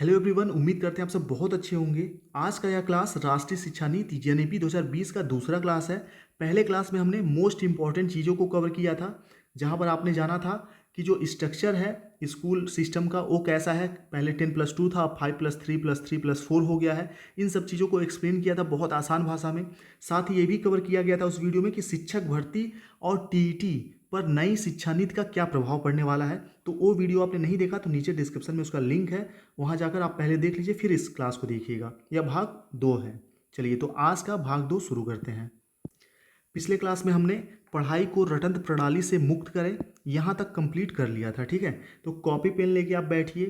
Hello everyone, उम्मीद करते हैं आप सब बहुत अच्छे होंगे। आज का यह क्लास राष्ट्रीय शिक्षा नीति जेएनईपी 2020 का दूसरा क्लास है। पहले क्लास में हमने मोस्ट इंपॉर्टेंट चीज़ों को कवर किया था, जहां पर आपने जाना था कि जो स्ट्रक्चर है स्कूल सिस्टम का वो कैसा है। पहले 10+2 था, अब 5+3+3+4 हो गया है। इन सब चीज़ों को एक्सप्लेन किया था बहुत आसान भाषा में। साथ ही ये भी कवर किया गया था उस वीडियो में कि शिक्षक भर्ती और टीईटी पर नई शिक्षा नीति का क्या प्रभाव पड़ने वाला है। तो वो वीडियो आपने नहीं देखा तो नीचे डिस्क्रिप्शन में उसका लिंक है, वहाँ जाकर आप पहले देख लीजिए, फिर इस क्लास को देखिएगा। यह भाग 2 है। चलिए तो आज का भाग 2 शुरू करते हैं। पिछले क्लास में हमने पढ़ाई को रटंत प्रणाली से मुक्त करें यहाँ तक कंप्लीट कर लिया था। ठीक है, तो कॉपी पेन लेके आप बैठिए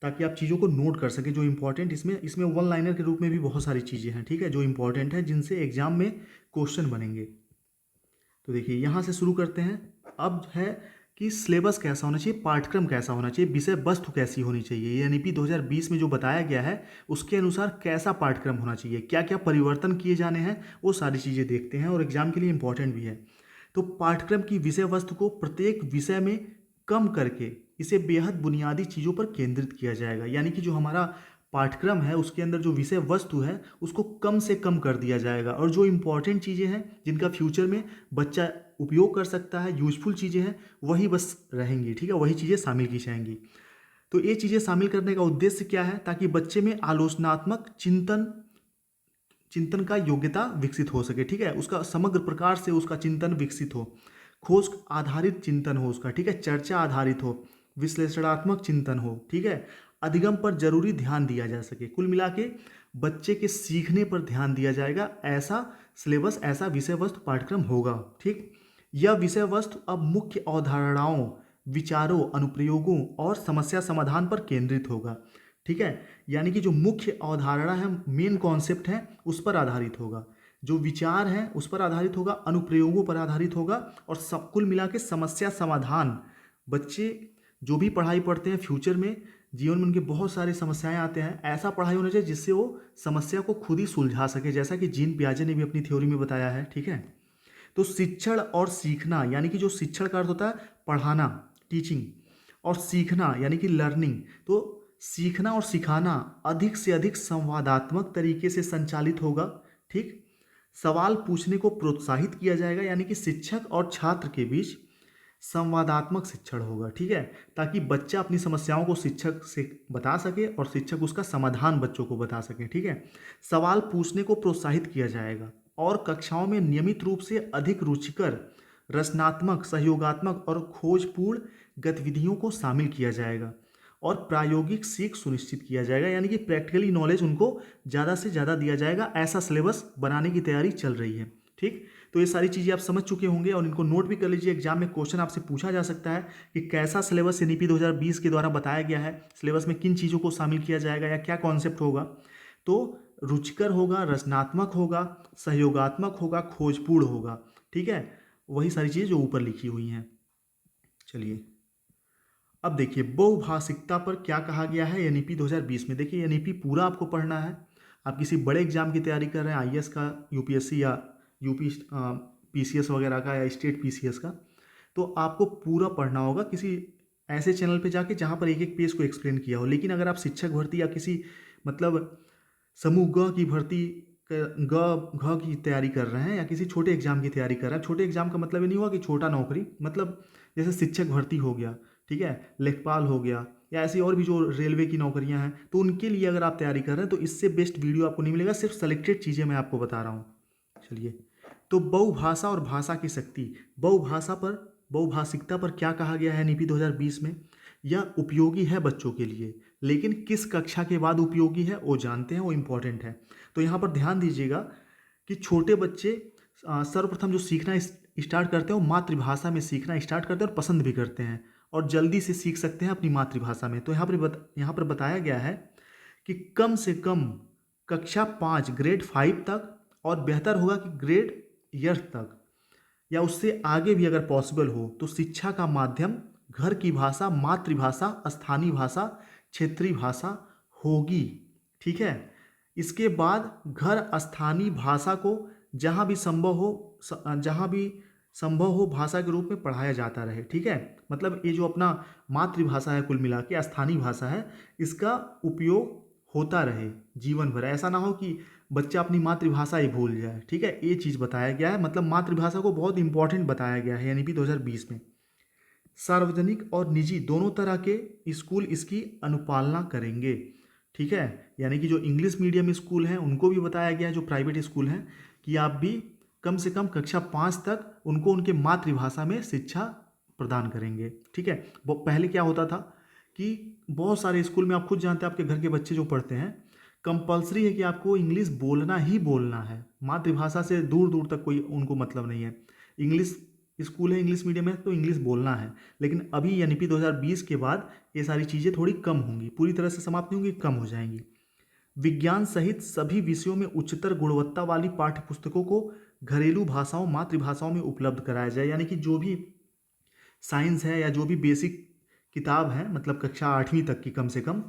ताकि आप चीज़ों को नोट कर सकें जो इंपॉर्टेंट इसमें वन लाइनर के रूप में भी बहुत सारी चीज़ें हैं। ठीक है, जो इंपॉर्टेंट है जिनसे एग्जाम में क्वेश्चन बनेंगे। तो देखिए यहाँ से शुरू करते हैं। अब है कि सिलेबस कैसा होना चाहिए, पाठ्यक्रम कैसा होना चाहिए, विषय वस्तु कैसी होनी चाहिए। एनईपी 2020 में जो बताया गया है उसके अनुसार कैसा पाठ्यक्रम होना चाहिए, क्या क्या परिवर्तन किए जाने हैं, वो सारी चीज़ें देखते हैं और एग्जाम के लिए इंपॉर्टेंट भी है। तो पाठ्यक्रम की विषय वस्तु को प्रत्येक विषय में कम करके इसे बेहद बुनियादी चीज़ों पर केंद्रित किया जाएगा। यानी कि जो हमारा पाठ्यक्रम है उसके अंदर जो विषय वस्तु है उसको कम से कम कर दिया जाएगा, और जो इम्पोर्टेंट चीज़ें हैं जिनका फ्यूचर में बच्चा उपयोग कर सकता है, यूजफुल चीज़ें हैं, वही बस रहेंगी। ठीक है, वही चीज़ें शामिल की जाएंगी। तो ये चीज़ें शामिल करने का उद्देश्य क्या है, ताकि बच्चे में आलोचनात्मक चिंतन चिंतन का योग्यता विकसित हो सके। ठीक है, उसका समग्र प्रकार से उसका चिंतन विकसित हो, खोज आधारित चिंतन हो उसका। ठीक है, चर्चा आधारित हो, विश्लेषणात्मक चिंतन हो। ठीक है, अधिगम पर जरूरी ध्यान दिया जा सके। कुल मिला के बच्चे के सीखने पर ध्यान दिया जाएगा, ऐसा सिलेबस, ऐसा विषय वस्तु पाठ्यक्रम होगा। ठीक, यह विषय वस्तु अब मुख्य अवधारणाओं, विचारों, अनुप्रयोगों और समस्या समाधान पर केंद्रित होगा। ठीक है, यानी कि जो मुख्य अवधारणा है, मेन कॉन्सेप्ट है, उस पर आधारित होगा। जो विचार है उस पर आधारित होगा, अनुप्रयोगों पर आधारित होगा, और सब कुल मिला के समस्या समाधान। बच्चे जो भी पढ़ाई पढ़ते हैं फ्यूचर में जीवन में उनके बहुत सारी समस्याएं आते हैं, ऐसा पढ़ाई होना चाहिए जिससे वो समस्या को खुद ही सुलझा सके, जैसा कि जीन पियाजे ने भी अपनी थ्योरी में बताया है। ठीक है, तो शिक्षण और सीखना, यानी कि जो शिक्षण का अर्थ होता है पढ़ाना, टीचिंग, और सीखना यानी कि लर्निंग। तो सीखना और सिखाना अधिक से अधिक संवादात्मक तरीके से संचालित होगा। ठीक, सवाल पूछने को प्रोत्साहित किया जाएगा, यानी कि शिक्षक और छात्र के बीच संवादात्मक शिक्षण होगा। ठीक है, ताकि बच्चा अपनी समस्याओं को शिक्षक से बता सके और शिक्षक उसका समाधान बच्चों को बता सके। ठीक है, सवाल पूछने को प्रोत्साहित किया जाएगा और कक्षाओं में नियमित रूप से अधिक रुचिकर, रचनात्मक, सहयोगात्मक और खोजपूर्ण गतिविधियों को शामिल किया जाएगा, और प्रायोगिक सीख सुनिश्चित किया जाएगा, यानी कि प्रैक्टिकली नॉलेज उनको ज़्यादा से ज़्यादा दिया जाएगा। ऐसा सिलेबस बनाने की तैयारी चल रही है। ठीक, तो ये सारी चीज़ें आप समझ चुके होंगे और इनको नोट भी कर लीजिए। एग्जाम में क्वेश्चन आपसे पूछा जा सकता है कि कैसा सिलेबस एनईपी 2020 के द्वारा बताया गया है, सिलेबस में किन चीज़ों को शामिल किया जाएगा या क्या कॉन्सेप्ट होगा। तो रुचिकर होगा, रचनात्मक होगा, सहयोगात्मक होगा, खोजपूर्ण होगा। ठीक है, वही सारी चीज़ें जो ऊपर लिखी हुई हैं। चलिए अब देखिए बहुभाषिकता पर क्या कहा गया है एनईपी 2020 में। देखिए एनईपी पूरा आपको पढ़ना है। आप किसी बड़े एग्जाम की तैयारी कर रहे हैं, आईएएस का, यूपीएससी या यूपी पीसीएस वगैरह का, या स्टेट पीसीएस का, तो आपको पूरा पढ़ना होगा किसी ऐसे चैनल पे जाके जहाँ पर एक एक पेज को एक्सप्लेन किया हो। लेकिन अगर आप शिक्षक भर्ती या किसी मतलब समूह ग की भर्ती ग घ की तैयारी कर रहे हैं, या किसी छोटे एग्जाम की तैयारी कर रहे हैं, छोटे एग्जाम का मतलब ये नहीं हुआ कि छोटा नौकरी, मतलब जैसे शिक्षक भर्ती हो गया, ठीक है, लेखपाल हो गया, या ऐसी और भी जो रेलवे की नौकरियां हैं, तो उनके लिए अगर आप तैयारी कर रहे हैं तो इससे बेस्ट वीडियो आपको नहीं मिलेगा। सिर्फ सेलेक्टेड चीज़ें मैं आपको बता रहा हूँ। चलिए, तो बहुभाषा और भाषा की शक्ति, बहुभाषा पर, बहुभाषिकता पर क्या कहा गया है नीति 2020 में। यह उपयोगी है बच्चों के लिए, लेकिन किस कक्षा के बाद उपयोगी है वो जानते हैं, वो इम्पोर्टेंट है। तो यहाँ पर ध्यान दीजिएगा कि छोटे बच्चे सर्वप्रथम जो सीखना स्टार्ट करते हैं वो मातृभाषा में सीखना स्टार्ट करते हैं और पसंद भी करते हैं, और जल्दी से सीख सकते हैं अपनी मातृभाषा में। तो यहाँ पर बताया गया है कि कम से कम कक्षा 5 ग्रेड 5 तक, और बेहतर होगा कि ग्रेड ईयर्थ तक या उससे आगे भी अगर पॉसिबल हो, तो शिक्षा का माध्यम घर की भाषा, मातृभाषा, स्थानीय भाषा, क्षेत्रीय भाषा होगी। ठीक है, इसके बाद घर स्थानीय भाषा को जहाँ भी संभव हो, जहाँ भी संभव हो भाषा के रूप में पढ़ाया जाता रहे। ठीक है, मतलब ये जो अपना मातृभाषा है, कुल मिला के स्थानीय भाषा है, इसका उपयोग होता रहे जीवन भर। ऐसा ना हो कि बच्चा अपनी मातृभाषा ही भूल जाए। ठीक है, ये चीज़ बताया गया है, मतलब मातृभाषा को बहुत इंपॉर्टेंट बताया गया है एनईपी 2020 में। सार्वजनिक और निजी दोनों तरह के स्कूल इसकी अनुपालना करेंगे। ठीक है, यानी कि जो इंग्लिश मीडियम स्कूल हैं उनको भी बताया गया है, जो प्राइवेट स्कूल हैं, कि आप भी कम से कम कक्षा 5 तक उनको उनके मातृभाषा में शिक्षा प्रदान करेंगे। ठीक है, वो पहले क्या होता था कि बहुत सारे स्कूल में, आप खुद जानते हैं, आपके घर के बच्चे जो पढ़ते हैं, कंपलसरी है कि आपको इंग्लिश बोलना ही बोलना है। मातृभाषा से दूर दूर तक कोई उनको मतलब नहीं है। इंग्लिश स्कूल है, इंग्लिश मीडियम है, तो इंग्लिश बोलना है। लेकिन अभी एनईपी 2020 के बाद ये सारी चीज़ें थोड़ी कम होंगी, पूरी तरह से समाप्त नहीं होंगी, कम हो जाएंगी। विज्ञान सहित सभी विषयों में उच्चतर गुणवत्ता वाली पाठ्य पुस्तकों को घरेलू भाषाओं, मातृभाषाओं में उपलब्ध कराया जाए। यानी कि जो भी साइंस है या जो भी बेसिक किताब है, मतलब कक्षा 8वीं तक की, कम से कम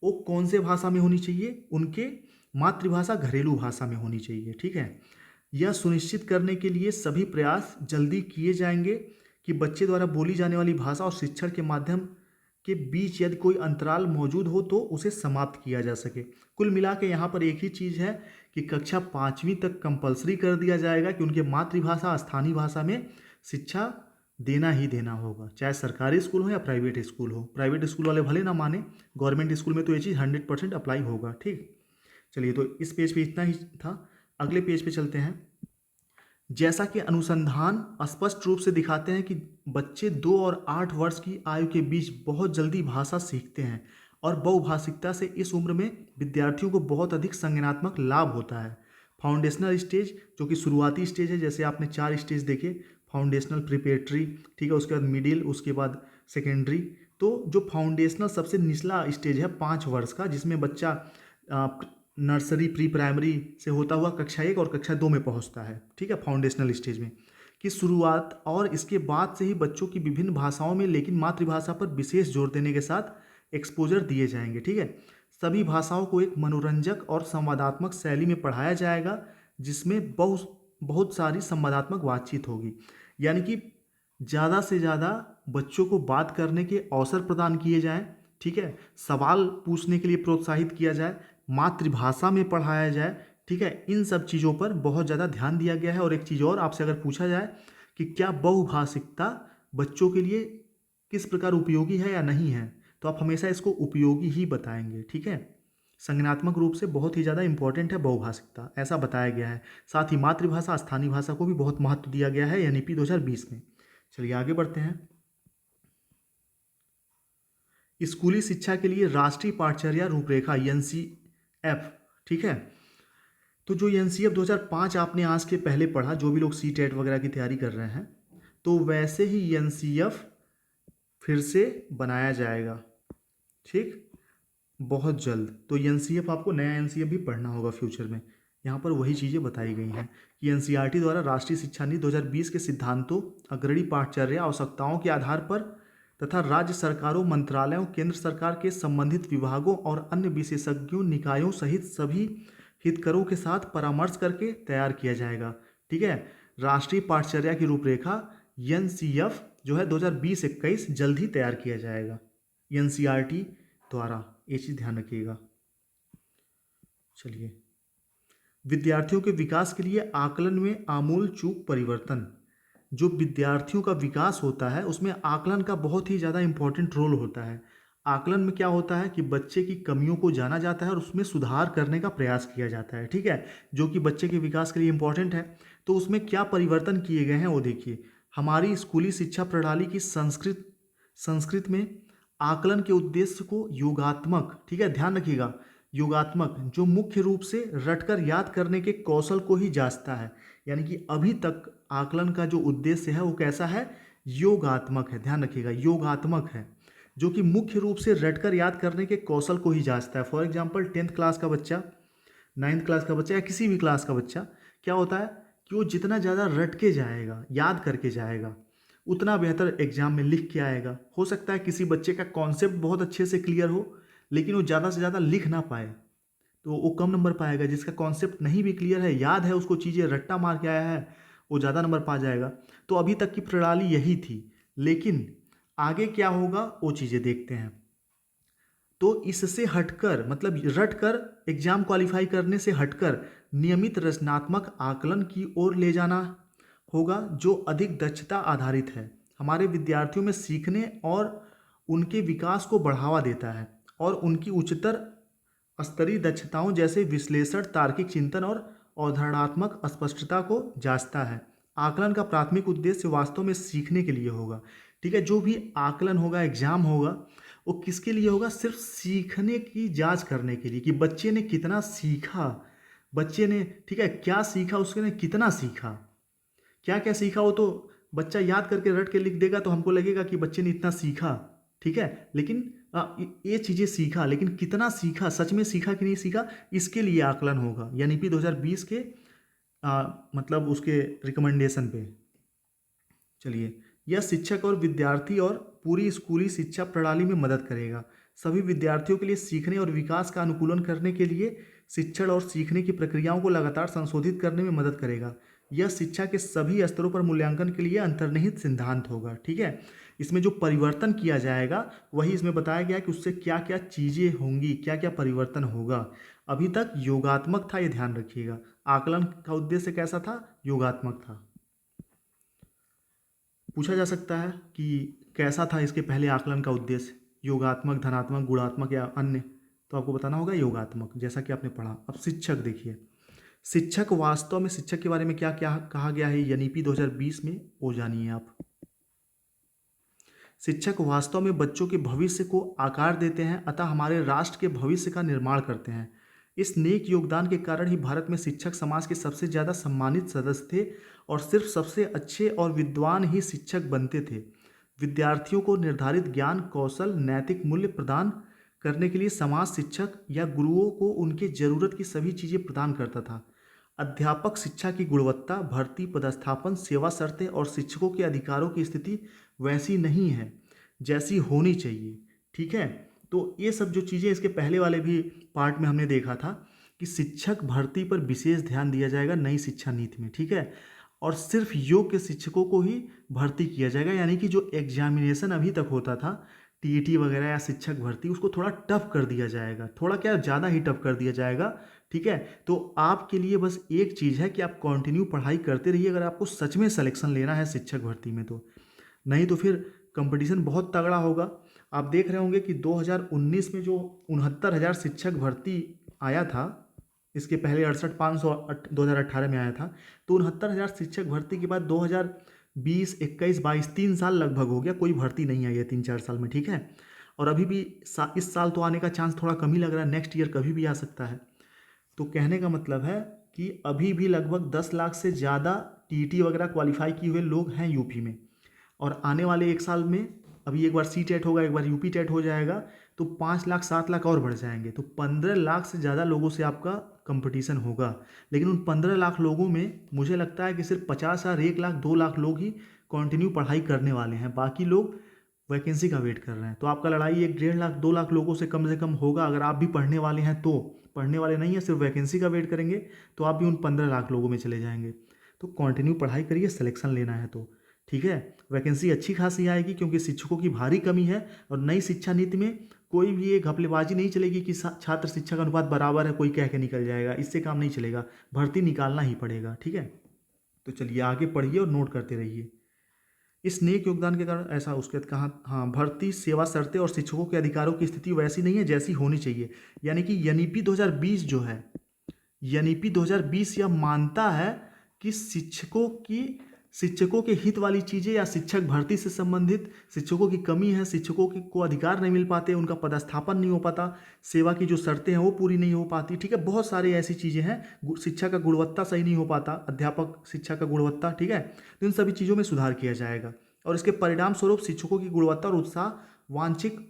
वो कौन से भाषा में होनी चाहिए, उनके मातृभाषा घरेलू भाषा में होनी चाहिए। ठीक है, यह सुनिश्चित करने के लिए सभी प्रयास जल्दी किए जाएंगे कि बच्चे द्वारा बोली जाने वाली भाषा और शिक्षण के माध्यम के बीच यदि कोई अंतराल मौजूद हो तो उसे समाप्त किया जा सके। कुल मिला के यहाँ पर एक ही चीज़ है कि कक्षा 5वीं तक कंपलसरी कर दिया जाएगा कि उनके मातृभाषा, स्थानीय भाषा में शिक्षा देना ही देना होगा, चाहे सरकारी स्कूल हो या प्राइवेट स्कूल हो। प्राइवेट स्कूल वाले भले ना माने, गवर्नमेंट स्कूल में तो ये चीज़ 100% अप्लाई होगा। ठीक, चलिए, तो इस पेज पे इतना ही था। अगले पेज पे चलते हैं। जैसा कि अनुसंधान स्पष्ट रूप से दिखाते हैं कि बच्चे 2 और 8 वर्ष की आयु के बीच बहुत जल्दी भाषा सीखते हैं और बहुभाषिकता से इस उम्र में विद्यार्थियों को बहुत अधिक संज्ञानात्मक लाभ होता है। फाउंडेशनल स्टेज, जो कि शुरुआती स्टेज है, जैसे आपने 4 स्टेज देखे, फाउंडेशनल, प्रिपरेटरी, ठीक है, उसके बाद मिडिल, उसके बाद सेकेंडरी। तो जो फाउंडेशनल सबसे निचला स्टेज है 5 वर्ष का, जिसमें बच्चा नर्सरी, प्री प्राइमरी से होता हुआ कक्षा 1 और कक्षा 2 में पहुंचता है। ठीक है, फाउंडेशनल स्टेज में की शुरुआत, और इसके बाद से ही बच्चों की विभिन्न भाषाओं में, लेकिन मातृभाषा पर विशेष जोर देने के साथ एक्सपोजर दिए जाएंगे। ठीक है, सभी भाषाओं को एक मनोरंजक और संवादात्मक शैली में पढ़ाया जाएगा, जिसमें बहुत सारी संवादात्मक बातचीत होगी। यानी कि ज़्यादा से ज़्यादा बच्चों को बात करने के अवसर प्रदान किए जाएं। ठीक है, सवाल पूछने के लिए प्रोत्साहित किया जाए, मातृभाषा में पढ़ाया जाए। ठीक है, इन सब चीज़ों पर बहुत ज़्यादा ध्यान दिया गया है। और एक चीज़ और, आपसे अगर पूछा जाए कि क्या बहुभाषिकता बच्चों के लिए किस प्रकार उपयोगी है या नहीं है, तो आप हमेशा इसको उपयोगी ही बताएंगे। ठीक है, संज्ञानात्मक रूप से बहुत ही ज़्यादा इंपॉर्टेंट है बहुभाषिकता, ऐसा बताया गया है। साथ ही मातृभाषा, स्थानीय भाषा को भी बहुत महत्व दिया गया है एनईपी 2020 में। चलिए आगे बढ़ते हैं। स्कूली शिक्षा के लिए राष्ट्रीय पाठचर्या रूपरेखा एनसीएफ। ठीक है, तो जो एनसीएफ 2005 आपने आज के पहले पढ़ा, जो भी लोग सीटेट वगैरह की तैयारी कर रहे हैं, तो वैसे ही एनसीएफ फिर से बनाया जाएगा। ठीक, बहुत जल्द। तो एनसीएफ, आपको नया एनसीएफ भी पढ़ना होगा फ्यूचर में। यहाँ पर वही चीज़ें बताई गई हैं कि एनसीईआरटी द्वारा राष्ट्रीय शिक्षा नीति 2020 के सिद्धांतों, अग्रणी पाठचर्या आवश्यकताओं के आधार पर तथा राज्य सरकारों, मंत्रालयों, केंद्र सरकार के संबंधित विभागों और अन्य विशेषज्ञों, निकायों सहित सभी हितकरों के साथ परामर्श करके तैयार किया जाएगा। ठीक है, राष्ट्रीय पाठचर्या की रूपरेखा एनसीएफ जो है 2020-21 जल्द ही तैयार किया जाएगा एनसीईआरटी द्वारा, ये चीज़ ध्यान रखिएगा। चलिए, विद्यार्थियों के विकास के लिए आकलन में आमूल चूक परिवर्तन। जो विद्यार्थियों का विकास होता है उसमें आकलन का बहुत ही ज़्यादा इम्पोर्टेंट रोल होता है। आकलन में क्या होता है कि बच्चे की कमियों को जाना जाता है और उसमें सुधार करने का प्रयास किया जाता है। ठीक है, जो कि बच्चे के विकास के लिए इम्पोर्टेंट है। तो उसमें क्या परिवर्तन किए गए हैं वो देखिए। हमारी स्कूली शिक्षा प्रणाली की संस्कृत में आकलन के उद्देश्य को योगात्मक, ठीक है, ध्यान रखिएगा, योगात्मक, जो मुख्य रूप से रटकर याद करने के कौशल को ही जांचता है। यानी कि अभी तक आकलन का जो उद्देश्य है वो कैसा है, योगात्मक है। ध्यान रखिएगा, योगात्मक है, जो कि मुख्य रूप से रटकर याद करने के कौशल को ही जांचता है। फॉर एग्जाम्पल 10th क्लास का बच्चा, 9th क्लास का बच्चा या किसी भी क्लास का बच्चा, क्या होता है कि वो जितना ज़्यादा रट के जाएगा, याद करके जाएगा, उतना बेहतर एग्जाम में लिख के आएगा। हो सकता है किसी बच्चे का कॉन्सेप्ट बहुत अच्छे से क्लियर हो, लेकिन वो ज़्यादा से ज़्यादा लिख ना पाए, तो वो कम नंबर पाएगा। जिसका कॉन्सेप्ट नहीं भी क्लियर है, याद है उसको, चीज़ें रट्टा मार के आया है, वो ज़्यादा नंबर पा जाएगा। तो अभी तक की प्रणाली यही थी, लेकिन आगे क्या होगा वो चीज़ें देखते हैं। तो इससे हटकर, मतलब रट कर एग्जाम क्वालिफाई करने से हटकर नियमित रचनात्मक आकलन की ओर ले जाना होगा, जो अधिक दक्षता आधारित है, हमारे विद्यार्थियों में सीखने और उनके विकास को बढ़ावा देता है और उनकी उच्चतर स्तरीय दक्षताओं जैसे विश्लेषण, तार्किक चिंतन और अवधारणात्मक स्पष्टता को जांचता है। आकलन का प्राथमिक उद्देश्य वास्तव में सीखने के लिए होगा। ठीक है, जो भी आकलन होगा, एग्जाम होगा, वो किसके लिए होगा? सिर्फ सीखने की जांच करने के लिए कि बच्चे ने कितना सीखा, बच्चे ने, ठीक है, क्या सीखा, उसने कितना सीखा, क्या क्या सीखा। वो तो बच्चा याद करके रट के लिख देगा तो हमको लगेगा कि बच्चे ने इतना सीखा, ठीक है, लेकिन ये चीज़ें सीखा, लेकिन कितना सीखा, सच में सीखा कि नहीं सीखा, इसके लिए आकलन होगा यानी कि 2020 के मतलब उसके रिकमेंडेशन पे। चलिए, यह शिक्षक और विद्यार्थी और पूरी स्कूली शिक्षा प्रणाली में मदद करेगा। सभी विद्यार्थियों के लिए सीखने और विकास का अनुकूलन करने के लिए शिक्षण और सीखने की प्रक्रियाओं को लगातार संशोधित करने में मदद करेगा। यह शिक्षा के सभी स्तरों पर मूल्यांकन के लिए अंतर्निहित सिद्धांत होगा। ठीक है, इसमें जो परिवर्तन किया जाएगा वही इसमें बताया गया है कि उससे क्या क्या चीज़ें होंगी, क्या क्या परिवर्तन होगा। अभी तक योगात्मक था, ये ध्यान रखिएगा। आकलन का उद्देश्य कैसा था? योगात्मक था। पूछा जा सकता है कि कैसा था इसके पहले आकलन का उद्देश्य, योगात्मक, धनात्मक, गुणात्मक या अन्य, तो आपको बताना होगा योगात्मक, जैसा कि आपने पढ़ा। अब शिक्षक देखिए, शिक्षक वास्तव में, शिक्षक के बारे में क्या क्या कहा गया है एनईपी 2020 में, वो जानिए आप। शिक्षक वास्तव में बच्चों के भविष्य को आकार देते हैं, अतः हमारे राष्ट्र के भविष्य का निर्माण करते हैं। इस नेक योगदान के कारण ही भारत में शिक्षक समाज के सबसे ज़्यादा सम्मानित सदस्य थे और सिर्फ सबसे अच्छे और विद्वान ही शिक्षक बनते थे। विद्यार्थियों को निर्धारित ज्ञान, कौशल, नैतिक मूल्य प्रदान करने के लिए समाज शिक्षक या गुरुओं को उनके ज़रूरत की सभी चीज़ें प्रदान करता था। अध्यापक शिक्षा की गुणवत्ता, भर्ती, पदस्थापन, सेवा शर्तें और शिक्षकों के अधिकारों की स्थिति वैसी नहीं है जैसी होनी चाहिए। ठीक है, तो ये सब जो चीज़ें इसके पहले वाले भी पार्ट में हमने देखा था कि शिक्षक भर्ती पर विशेष ध्यान दिया जाएगा नई शिक्षा नीति में। ठीक है, और सिर्फ योग्य शिक्षकों को ही भर्ती किया जाएगा, यानी कि जो एग्जामिनेशन अभी तक होता था टीईटी वगैरह या शिक्षक भर्ती, उसको थोड़ा टफ कर दिया जाएगा, थोड़ा क्या ज़्यादा ही टफ कर दिया जाएगा। ठीक है, तो आपके लिए बस एक चीज़ है कि आप कंटिन्यू पढ़ाई करते रहिए अगर आपको सच में सिलेक्शन लेना है शिक्षक भर्ती में, तो नहीं तो फिर कंपटीशन बहुत तगड़ा होगा। आप देख रहे होंगे कि 2019 में जो 69,000 शिक्षक भर्ती आया था, इसके पहले 68,500 2018 में आया था, तो 69,000 शिक्षक भर्ती के बाद 2020, 21, 22 3 साल लगभग हो गया, कोई भर्ती नहीं आई है 3-4 साल में। ठीक है, और अभी भी इस साल तो आने का चांस थोड़ा कम ही लग रहा है, नेक्स्ट ईयर कभी भी आ सकता है। तो कहने का मतलब है कि अभी भी लगभग 10 लाख से ज़्यादा टीईटी वगैरह क्वालिफाई किए हुए लोग हैं यूपी में, और आने वाले एक साल में अभी एक बार सी टेट होगा, एक बार यूपी टेट हो जाएगा, तो 5 लाख 7 लाख और बढ़ जाएंगे, तो 15 लाख से ज़्यादा लोगों से आपका कंपटीशन होगा। लेकिन उन 15 लाख लोगों में मुझे लगता है कि सिर्फ 50,000, 1 लाख, 2 लाख लोग ही कंटिन्यू पढ़ाई करने वाले हैं, बाकी लोग वैकेंसी का वेट कर रहे हैं। तो आपका लड़ाई 1-1.5 लाख, 2 लाख लोगों से कम होगा। अगर आप भी पढ़ने वाले हैं, तो पढ़ने वाले नहीं हैं, सिर्फ वैकेंसी का वेट करेंगे, तो आप भी उन 15 लाख लोगों में चले जाएंगे। तो कंटिन्यू पढ़ाई करिए, सिलेक्शन लेना है तो। ठीक है, वैकेंसी अच्छी खासी आएगी क्योंकि शिक्षकों की भारी कमी है, और नई शिक्षा नीति में कोई भी ये घपलेबाजी नहीं चलेगी कि छात्र शिक्षक अनुपात बराबर है, कोई कह के निकल जाएगा, इससे काम नहीं चलेगा, भर्ती निकालना ही पड़ेगा। ठीक है, तो चलिए आगे पढ़िए और नोट करते रहिए। इस नेक योगदान के कारण ऐसा, उसके बाद कहा, हाँ, भर्ती, सेवा शर्तें और शिक्षकों के अधिकारों की स्थिति वैसी नहीं है जैसी होनी चाहिए। यानी कि एनईपी 2020 जो है, एनईपी 2020 यह मानता है कि शिक्षकों के हित वाली चीज़ें या शिक्षक भर्ती से संबंधित शिक्षकों की कमी है, शिक्षकों को अधिकार नहीं मिल पाते, उनका पदस्थापन नहीं हो पाता, सेवा की जो शर्तें हैं वो पूरी नहीं हो पाती। ठीक है, बहुत सारी ऐसी चीज़ें हैं, शिक्षा का गुणवत्ता सही नहीं हो पाता, अध्यापक शिक्षा का गुणवत्ता। ठीक है, तो इन सभी चीज़ों में सुधार किया जाएगा, और इसके परिणाम स्वरूप शिक्षकों की गुणवत्ता और उत्साह वांछित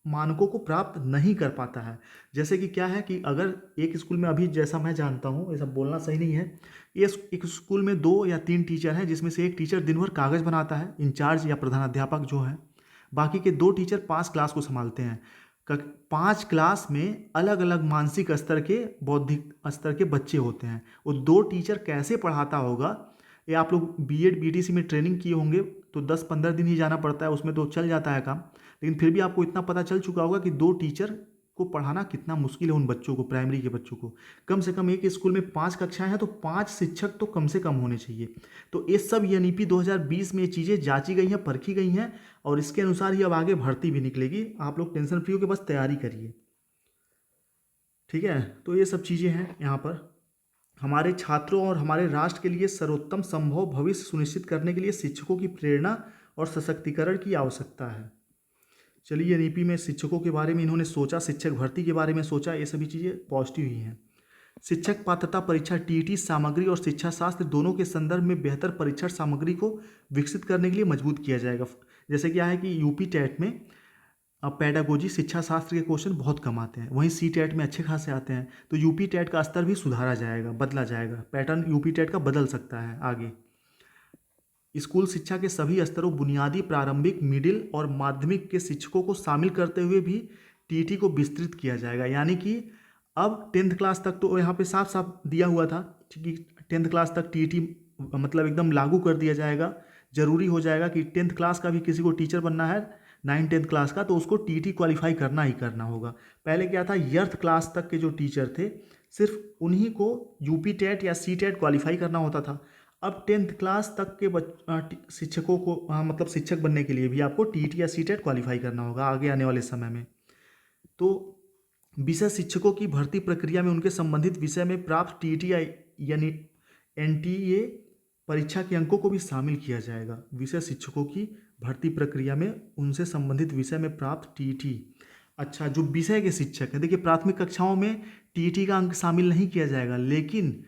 मानकों को प्राप्त नहीं कर पाता है। जैसे कि क्या है कि अगर एक स्कूल में, अभी जैसा मैं जानता हूँ, ये सब बोलना सही नहीं है, ये एक स्कूल में 2 या 3 टीचर हैं, जिसमें से एक टीचर दिन भर कागज़ बनाता है, इंचार्ज या प्रधानाध्यापक जो है, बाकी के 2 टीचर 5 क्लास को संभालते हैं। 5 क्लास में अलग अलग मानसिक स्तर के, बौद्धिक स्तर के बच्चे होते हैं। वो 2 टीचर कैसे पढ़ाता होगा, ये आप लोग बीएड बीटीसी में ट्रेनिंग किए होंगे तो 10-15 दिन ही जाना पड़ता है, उसमें तो चल जाता है काम। लेकिन फिर भी आपको इतना पता चल चुका होगा कि 2 टीचर को पढ़ाना कितना मुश्किल है उन बच्चों को, प्राइमरी के बच्चों को। कम से कम एक स्कूल में 5 कक्षाएं हैं तो 5 शिक्षक तो कम से कम होने चाहिए। तो ये सब एनईपी 2020 में ये चीज़ें जांची गई हैं, परखी गई हैं और इसके अनुसार ही अब आगे भर्ती भी निकलेगी। आप लोग टेंशन फ्री होकर बस तैयारी करिए, ठीक है। तो ये सब चीज़ें हैं यहाँ पर। हमारे छात्रों और हमारे राष्ट्र के लिए सर्वोत्तम संभव भविष्य सुनिश्चित करने के लिए शिक्षकों की प्रेरणा और सशक्तिकरण की आवश्यकता है। चलिए, एनईपी में शिक्षकों के बारे में इन्होंने सोचा, शिक्षक भर्ती के बारे में सोचा, ये सभी चीज़ें पॉजिटिव ही हैं। शिक्षक पात्रता परीक्षा टीईटी सामग्री और शिक्षा शास्त्र दोनों के संदर्भ में बेहतर परीक्षण सामग्री को विकसित करने के लिए मजबूत किया जाएगा। जैसे क्या है कि यूपी टेट में पेडागोजी शिक्षा शास्त्र के क्वेश्चन बहुत कम आते हैं, वहीं सी टेट में अच्छे खासे आते हैं। तो यूपी टेट का स्तर भी सुधारा जाएगा, बदला जाएगा, पैटर्न यूपी टेट का बदल सकता है आगे। स्कूल शिक्षा के सभी स्तरों, बुनियादी, प्रारंभिक, मिडिल और माध्यमिक के शिक्षकों को शामिल करते हुए भी टीटी को विस्तृत किया जाएगा। यानी कि अब 10th क्लास तक तो यहाँ पे साफ साफ दिया हुआ था कि 10th क्लास तक टीटी मतलब एकदम लागू कर दिया जाएगा। जरूरी हो जाएगा कि 10th क्लास का भी किसी को टीचर बनना है, 9th-10th क्लास का, तो उसको टीटी क्वालिफाई करना ही करना होगा। पहले क्या था, 8th क्लास तक के जो टीचर थे सिर्फ उन्हीं को यूपी टेट या सी टेट क्वालिफाई करना होता था। अब 10th क्लास तक के शिक्षकों को मतलब शिक्षक बनने के लिए भी आपको टीटी या सी टेट क्वालिफाई करना होगा आगे आने वाले समय में। तो विषय शिक्षकों की भर्ती प्रक्रिया में उनके संबंधित विषय में प्राप्त टीटी यानी एनटीए परीक्षा के अंकों को भी शामिल किया जाएगा। विषय शिक्षकों की भर्ती प्रक्रिया में उनसे संबंधित विषय में प्राप्त टीटी। अच्छा, जो विषय के शिक्षक हैं, देखिए प्राथमिक कक्षाओं में टीटी का अंक शामिल नहीं किया जाएगा, लेकिन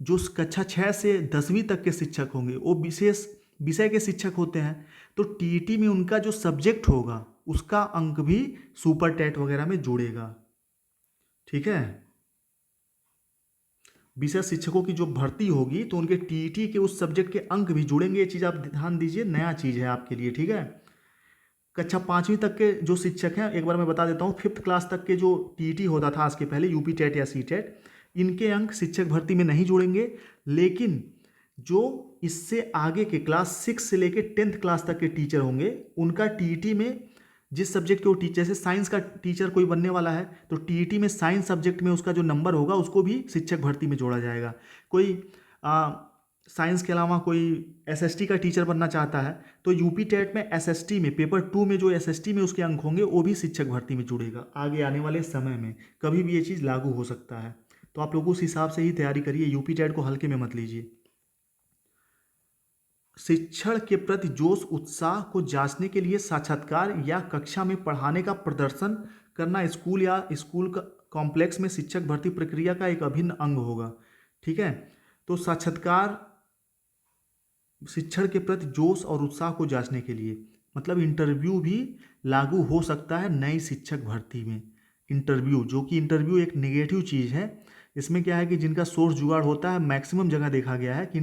जो कक्षा 6 से 10वीं तक के शिक्षक होंगे वो विशेष विषय के शिक्षक होते हैं, तो टीटी में उनका जो सब्जेक्ट होगा उसका अंक भी सुपर टेट वगैरह में जुड़ेगा, ठीक है। विषय शिक्षकों की जो भर्ती होगी तो उनके टीटी के उस सब्जेक्ट के अंक भी जुड़ेंगे। ये चीज़ आप ध्यान दीजिए, नया चीज़ है आपके लिए, ठीक है। कक्षा 5वीं तक के जो शिक्षक हैं, एक बार मैं बता देता हूँ, 5th क्लास तक के जो टीटी होता था आज के पहले, यूपी टेट या सी टेट, इनके अंक शिक्षक भर्ती में नहीं जुड़ेंगे। लेकिन जो इससे आगे के क्लास 6 से लेके 10th क्लास तक के टीचर होंगे, उनका टीटी में जिस सब्जेक्ट के वो टीचर, जैसे साइंस का टीचर कोई बनने वाला है तो टीटी में साइंस सब्जेक्ट में उसका जो नंबर होगा उसको भी शिक्षक भर्ती में जोड़ा जाएगा। कोई साइंस के अलावा कोई एसएसटी का टीचर बनना चाहता है तो यूपी टेट में एसएसटी में पेपर 2 में जो एसएसटी में उसके अंक होंगे वो भी शिक्षक भर्ती में जुड़ेगा। आगे आने वाले समय में कभी भी ये चीज़ लागू हो सकता है, तो आप लोग उस हिसाब से ही तैयारी करिए, यूपी टेट को हल्के में मत लीजिए। शिक्षण के प्रति जोश उत्साह को जांचने के लिए साक्षात्कार या कक्षा में पढ़ाने का प्रदर्शन करना स्कूल या स्कूल का कॉम्प्लेक्स में शिक्षक भर्ती प्रक्रिया का एक अभिन्न अंग होगा, ठीक है। तो साक्षात्कार शिक्षण के प्रति जोश और उत्साह को जांचने के लिए मतलब इंटरव्यू भी लागू हो सकता है नई शिक्षक भर्ती में। इंटरव्यू, जो कि इंटरव्यू एक नेगेटिव चीज़ है, इसमें क्या है कि जिनका सोर्स जुगाड़ होता है, मैक्सिमम जगह देखा गया है कि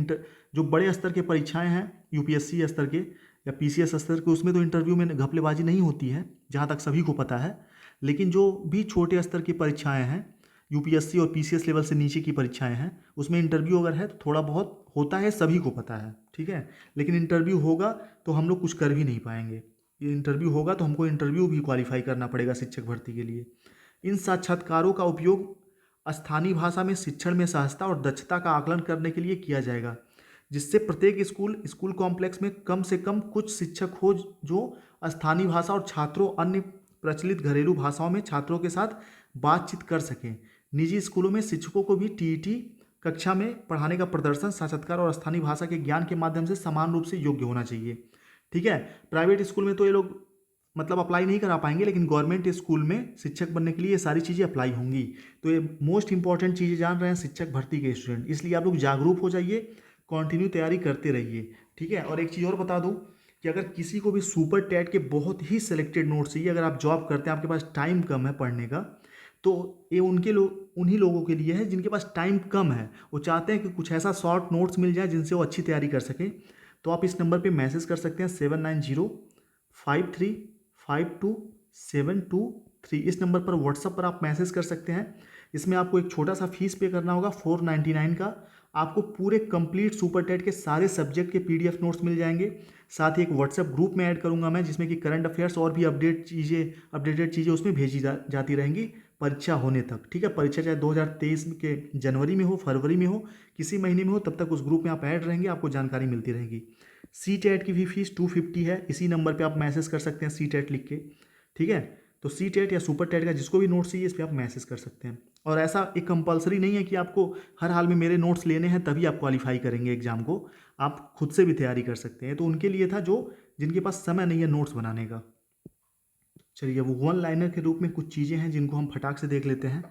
जो बड़े स्तर के परीक्षाएं हैं यूपीएससी स्तर के या पीसीएस स्तर के, उसमें तो इंटरव्यू में घपलेबाजी नहीं होती है जहाँ तक सभी को पता है। लेकिन जो भी छोटे स्तर की परीक्षाएं हैं, यूपीएससी और पीसीएस लेवल से नीचे की परीक्षाएं हैं, उसमें इंटरव्यू अगर है तो थोड़ा बहुत होता है, सभी को पता है, ठीक है। लेकिन इंटरव्यू होगा तो हम लोग कुछ कर भी नहीं पाएंगे। ये इंटरव्यू होगा तो हमको इंटरव्यू भी क्वालिफाई करना पड़ेगा शिक्षक भर्ती के लिए। इन साक्षात्कारों का उपयोग स्थानीय भाषा में शिक्षण में सहजता और दक्षता का आकलन करने के लिए किया जाएगा, जिससे प्रत्येक स्कूल कॉम्प्लेक्स में कम से कम कुछ शिक्षक हो जो स्थानीय भाषा और छात्रों अन्य प्रचलित घरेलू भाषाओं में छात्रों के साथ बातचीत कर सकें। निजी स्कूलों में शिक्षकों को भी टीईटी कक्षा में पढ़ाने का प्रदर्शन साक्षात्कार और स्थानीय भाषा के ज्ञान के माध्यम से समान रूप से योग्य होना चाहिए, ठीक है। प्राइवेट स्कूल में तो ये लोग मतलब अप्लाई नहीं करा पाएंगे, लेकिन गवर्नमेंट स्कूल में शिक्षक बनने के लिए ये सारी चीज़ें अप्लाई होंगी। तो ये मोस्ट इंपॉर्टेंट चीज़ें जान रहे हैं शिक्षक भर्ती के स्टूडेंट, इसलिए आप लोग जागरूक हो जाइए, कंटिन्यू तैयारी करते रहिए, ठीक है। और एक चीज़ और बता दूं कि अगर किसी को भी सुपर टेट के बहुत ही सिलेक्टेड नोट्स चाहिए, अगर आप जॉब करते हैं, आपके पास टाइम कम है पढ़ने का, तो ये उन्हीं लोगों के लिए है जिनके पास टाइम कम है, वो चाहते हैं कि कुछ ऐसा शॉर्ट नोट्स मिल जाए जिनसे वो अच्छी तैयारी कर सकें। तो आप इस नंबर पे मैसेज कर सकते हैं 7905352729 3 इस नंबर पर व्हाट्सअप पर आप मैसेज कर सकते हैं। इसमें आपको एक छोटा सा फीस पे करना होगा 499 का। आपको पूरे कंप्लीट सुपर टेट के सारे सब्जेक्ट के पीडीएफ नोट्स मिल जाएंगे। साथ ही एक व्हाट्सएप ग्रुप में ऐड करूंगा मैं, जिसमें कि करंट अफेयर्स और भी अपडेटेड चीज़ें उसमें भेजी जाती रहेंगी परीक्षा होने तक। ठीक है, परीक्षा चाहे 2023 के जनवरी में हो, फरवरी में हो, किसी महीने में हो, तब तक उस ग्रुप में आप ऐड रहेंगे, आपको जानकारी मिलती रहेगी। सी टेट की भी फीस 250 है। इसी नंबर पर आप मैसेज कर सकते हैं सी टेट लिख के। ठीक है, तो सी टेट या सुपर टेट का जिसको भी नोट्स चाहिए इस पर आप मैसेज कर सकते हैं। और ऐसा एक कंपलसरी नहीं है कि आपको हर हाल में मेरे नोट्स लेने हैं तभी आप क्वालिफाई करेंगे एग्जाम को। आप खुद से भी तैयारी कर सकते हैं। तो उनके लिए था जो जिनके पास समय नहीं है नोट्स बनाने का। चलिए, वो वन लाइनर के रूप में कुछ चीज़ें हैं जिनको हम फटाक से देख लेते हैं।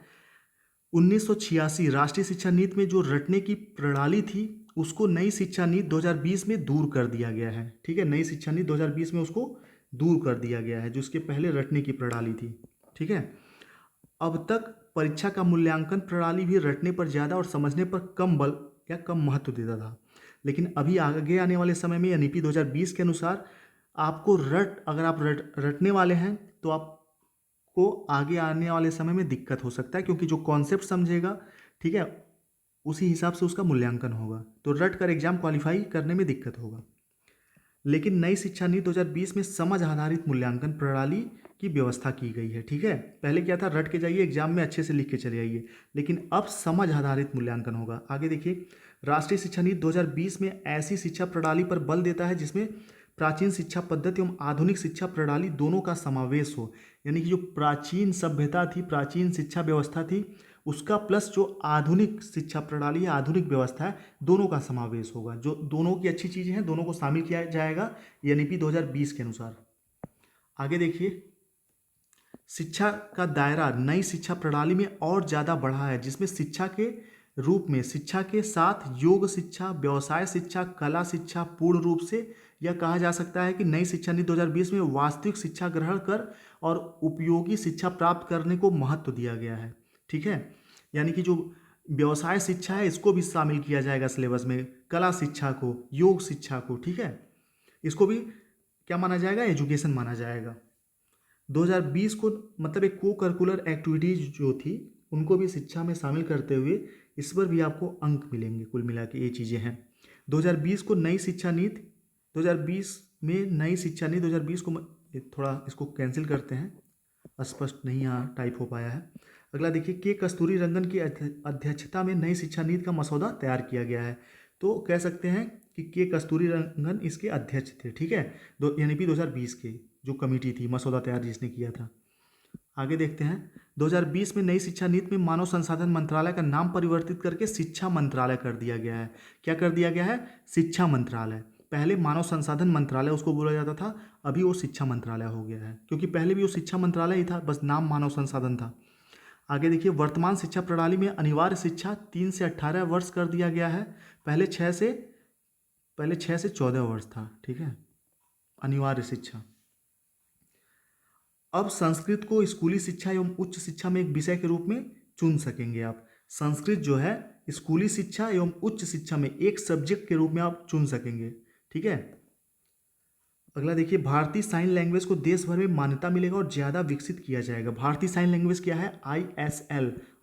1986 राष्ट्रीय शिक्षा नीति में जो रटने की प्रणाली थी उसको नई शिक्षा नीति 2020 में दूर कर दिया गया है। ठीक है, नई शिक्षा नीति 2020 में उसको दूर कर दिया गया है, जो उसके पहले रटने की प्रणाली थी। ठीक है, अब तक परीक्षा का मूल्यांकन प्रणाली भी रटने पर ज़्यादा और समझने पर कम बल या कम महत्व देता था। लेकिन अभी आगे आने वाले समय में एनईपी 2020 के अनुसार आपको अगर आप रटने वाले हैं तो आपको आगे आने वाले समय में दिक्कत हो सकता है, क्योंकि जो कॉन्सेप्ट समझेगा, ठीक है, उसी हिसाब से उसका मूल्यांकन होगा। तो रट कर एग्जाम क्वालिफाई करने में दिक्कत होगा। लेकिन नई शिक्षा नीति 2020 में समझ आधारित मूल्यांकन प्रणाली की व्यवस्था की गई है। ठीक है, पहले क्या था, रट के जाइए एग्जाम में अच्छे से लिख के चले आइए, लेकिन अब समझ आधारित मूल्यांकन होगा। आगे देखिए, राष्ट्रीय शिक्षा नीति 2020 में ऐसी शिक्षा प्रणाली पर बल देता है जिसमें प्राचीन शिक्षा पद्धति एवं आधुनिक शिक्षा प्रणाली दोनों का समावेश हो। यानी कि जो प्राचीन सभ्यता थी, प्राचीन शिक्षा व्यवस्था थी, उसका प्लस जो आधुनिक शिक्षा प्रणाली है, आधुनिक व्यवस्था है, दोनों का समावेश होगा। जो दोनों की अच्छी चीज़ें हैं, दोनों को शामिल किया जाएगा एनईपी 2020 के अनुसार। आगे देखिए, शिक्षा का दायरा नई शिक्षा प्रणाली में और ज़्यादा बढ़ा है, जिसमें शिक्षा के रूप में शिक्षा के साथ योग शिक्षा, व्यवसाय शिक्षा, कला शिक्षा पूर्ण रूप से यह कहा जा सकता है कि नई शिक्षा नीति 2020 में वास्तविक शिक्षा ग्रहण कर और उपयोगी शिक्षा प्राप्त करने को महत्व दिया गया है। ठीक है, यानी कि जो व्यवसाय शिक्षा है इसको भी शामिल किया जाएगा सिलेबस में, कला शिक्षा को, योग शिक्षा को। ठीक है, इसको भी क्या माना जाएगा, एजुकेशन माना जाएगा। 2020 को मतलब एक को करिकुलर एक्टिविटीज जो थी उनको भी शिक्षा में शामिल करते हुए इस पर भी आपको अंक मिलेंगे। कुल मिला के ये चीज़ें हैं। 2020 को नई शिक्षा नीति 2020 में नई शिक्षा नीति 2020 को थोड़ा इसको कैंसिल करते हैं, स्पष्ट नहीं यहाँ टाइप हो पाया है। अगला देखिए, के कस्तूरी रंगन की अध्यक्षता में नई शिक्षा नीति का मसौदा तैयार किया गया है। तो कह सकते हैं कि के कस्तूरी रंगन इसके अध्यक्ष थे। ठीक है, एनईपी 2020 के जो कमेटी थी, मसौदा तैयार जिसने किया था। आगे देखते हैं, 2020 में नई शिक्षा नीति में मानव संसाधन मंत्रालय का नाम परिवर्तित करके शिक्षा मंत्रालय कर दिया गया है। क्या कर दिया गया है, शिक्षा मंत्रालय। पहले मानव संसाधन मंत्रालय उसको बोला जाता था, अभी वो शिक्षा मंत्रालय हो गया है, क्योंकि पहले भी वो शिक्षा मंत्रालय ही था, बस नाम मानव संसाधन था। आगे देखिए, वर्तमान शिक्षा प्रणाली में अनिवार्य शिक्षा 3 से 18 वर्ष कर दिया गया है। पहले 6 से 14 वर्ष था। ठीक है, अनिवार्य शिक्षा। अब संस्कृत को स्कूली शिक्षा एवं उच्च शिक्षा में एक विषय के रूप में चुन सकेंगे आप। संस्कृत जो है स्कूली शिक्षा एवं उच्च शिक्षा में एक सब्जेक्ट के रूप में आप चुन सकेंगे। ठीक है, अगला देखिए, भारतीय साइन लैंग्वेज को देश भर में मान्यता मिलेगा और ज़्यादा विकसित किया जाएगा। भारतीय साइन लैंग्वेज क्या है,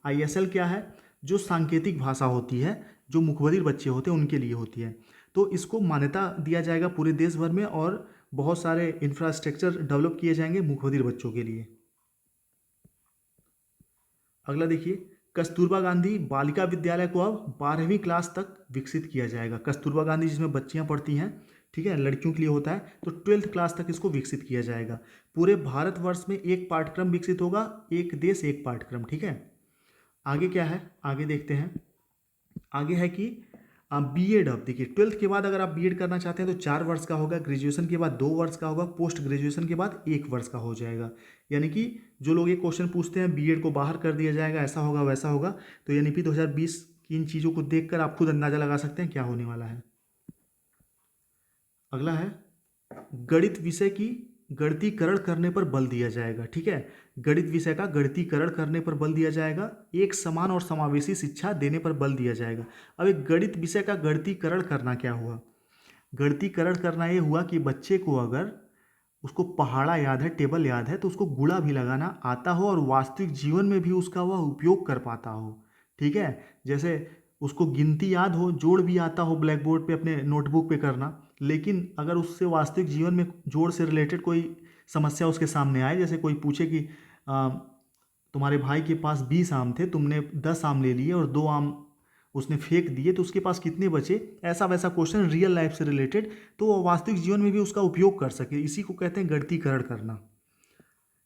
ISL क्या है, जो सांकेतिक भाषा होती है, जो मुखबधिर बच्चे होते हैं उनके लिए होती है। तो इसको मान्यता दिया जाएगा पूरे देश भर में और बहुत सारे इंफ्रास्ट्रक्चर डेवलप किए जाएंगे मुखबधिर बच्चों के लिए। अगला देखिए, कस्तूरबा गांधी बालिका विद्यालय को अब 12वीं क्लास तक विकसित किया जाएगा। कस्तूरबा गांधी जिसमें बच्चियां पढ़ती हैं, ठीक है, लड़कियों के लिए होता है, तो 12th क्लास तक इसको विकसित किया जाएगा। पूरे भारतवर्ष में एक पाठ्यक्रम विकसित होगा, एक देश एक पाठ्यक्रम। ठीक है, आगे क्या है, आगे देखते हैं। आगे है कि बीएड। अब देखिए, 12th के बाद अगर आप बीएड करना चाहते हैं तो 4 वर्ष का होगा, ग्रेजुएशन के बाद 2 वर्ष का होगा, पोस्ट ग्रेजुएशन के बाद 1 वर्ष का हो जाएगा। यानी कि जो लोग ये क्वेश्चन पूछते हैं बीएड को बाहर कर दिया जाएगा, ऐसा होगा वैसा होगा, तो एनईपी 2020 की इन चीज़ों को देखकर आप खुद अंदाजा लगा सकते हैं क्या होने वाला है। अगला है, गणित विषय की गणितीकरण करने पर बल दिया जाएगा। ठीक है, गणित विषय का गणितीकरण करने पर बल दिया जाएगा, एक समान और समावेशी शिक्षा देने पर बल दिया जाएगा। अब एक गणित विषय का गणितीकरण करना क्या हुआ, गणितीकरण करना ये हुआ कि बच्चे को अगर उसको पहाड़ा याद है, टेबल याद है, तो उसको गुणा भी लगाना आता हो और वास्तविक जीवन में भी उसका वह उपयोग कर पाता हो। ठीक है, जैसे उसको गिनती याद हो, जोड़ भी आता हो ब्लैक बोर्ड पे अपने नोटबुक पे करना, लेकिन अगर उससे वास्तविक जीवन में जोड़ से रिलेटेड कोई समस्या उसके सामने आए, जैसे कोई पूछे कि आ, तुम्हारे भाई के पास 20 आम थे, तुमने 10 आम ले लिए और 2 आम उसने फेंक दिए, तो उसके पास कितने बचे, ऐसा वैसा क्वेश्चन रियल लाइफ से रिलेटेड, तो वो वास्तविक जीवन में भी उसका उपयोग कर सके, इसी को कहते हैं गणतीकरण करना।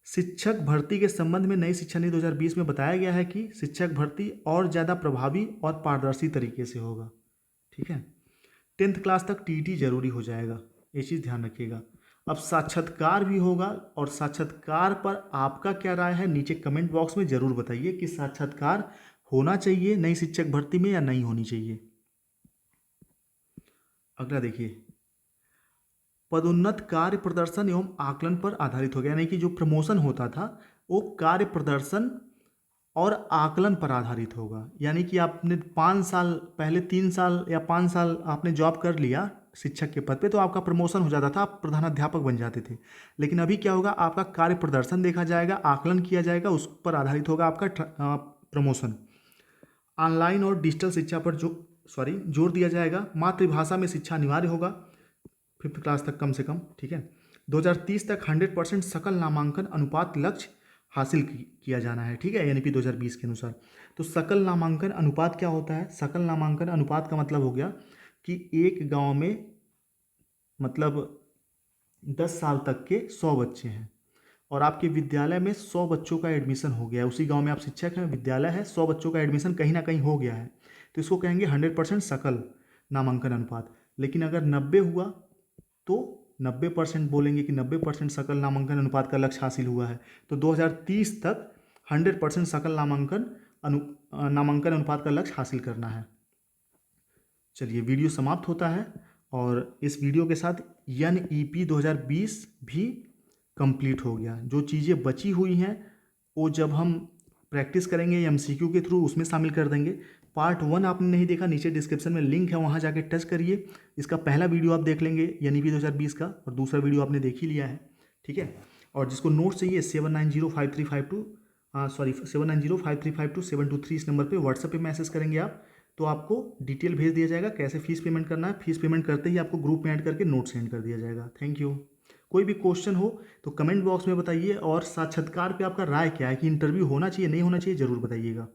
शिक्षक भर्ती के संबंध में नई शिक्षा नीति 2020 में बताया गया है कि शिक्षक भर्ती और ज़्यादा प्रभावी और पारदर्शी तरीके से होगा। ठीक है, 10th क्लास तक टीईटी जरूरी हो जाएगा, ये चीज़ ध्यान रखिएगा। अब साक्षात्कार भी होगा, और साक्षात्कार पर आपका क्या राय है नीचे कमेंट बॉक्स में ज़रूर बताइए कि साक्षात्कार होना चाहिए नई शिक्षक भर्ती में या नहीं होनी चाहिए। अगला देखिए, पदोन्नत कार्य प्रदर्शन एवं आकलन पर आधारित हो गया, यानी कि जो प्रमोशन होता था वो कार्य प्रदर्शन और आकलन पर आधारित होगा। यानी कि आपने 5 साल पहले, 3 साल या 5 साल आपने जॉब कर लिया शिक्षक के पद पे, तो आपका प्रमोशन हो जाता था, आप प्रधानाध्यापक बन जाते थे। लेकिन अभी क्या होगा, आपका कार्य प्रदर्शन देखा जाएगा, आकलन किया जाएगा, उस पर आधारित होगा आपका प्रमोशन। ऑनलाइन और डिजिटल शिक्षा पर जोर दिया जाएगा। मातृभाषा में शिक्षा अनिवार्य होगा 5th क्लास तक कम से कम। ठीक है, 2030 तक 100% सकल नामांकन अनुपात लक्ष्य हासिल किया जाना है। ठीक है, यानी कि 2020 के अनुसार। तो सकल नामांकन अनुपात क्या होता है? सकल नामांकन अनुपात का मतलब हो गया कि एक गांव में मतलब 10 साल तक के 100 बच्चे हैं और आपके विद्यालय में 100 बच्चों का एडमिशन हो गया है, उसी गांव में आप शिक्षक हैं, विद्यालय है, 100 बच्चों का एडमिशन कहीं ना कहीं हो गया है, तो इसको कहेंगे 100% सकल नामांकन अनुपात। लेकिन अगर 90 हुआ तो 90% बोलेंगे कि 90% सकल नामांकन अनुपात का लक्ष्य हासिल हुआ है। तो 2030 तक 100% सकल नामांकन अनुपात का लक्ष्य हासिल करना है। चलिए, वीडियो समाप्त होता है और इस वीडियो के साथ NEP 2020 भी कंप्लीट हो गया। जो चीज़ें बची हुई हैं वो जब हम प्रैक्टिस करेंगे MCQ के थ्रू उसमें शामिल कर देंगे। पार्ट 1 आपने नहीं देखा, नीचे डिस्क्रिप्शन में लिंक है, वहाँ जाके टच करिए। इसका पहला वीडियो आप देख लेंगे NEP 2020 का, और दूसरा वीडियो आपने देख ही लिया है। ठीक है, और जिसको नोट चाहिए 79053527905352 इस नंबर पे व्हाट्सएप पे मैसेज करेंगे आप, तो आपको डिटेल भेज दिया जाएगा कैसे फीस पेमेंट करना है। फीस पेमेंट करते ही आपको ग्रुप में ऐड करके नोट सेंड कर दिया जाएगा। Thank you. कोई भी क्वेश्चन हो तो कमेंट बॉक्स में बताइए, और साक्षात्कार पे आपका राय क्या है कि इंटरव्यू होना चाहिए नहीं होना चाहिए, ज़रूर बताइएगा।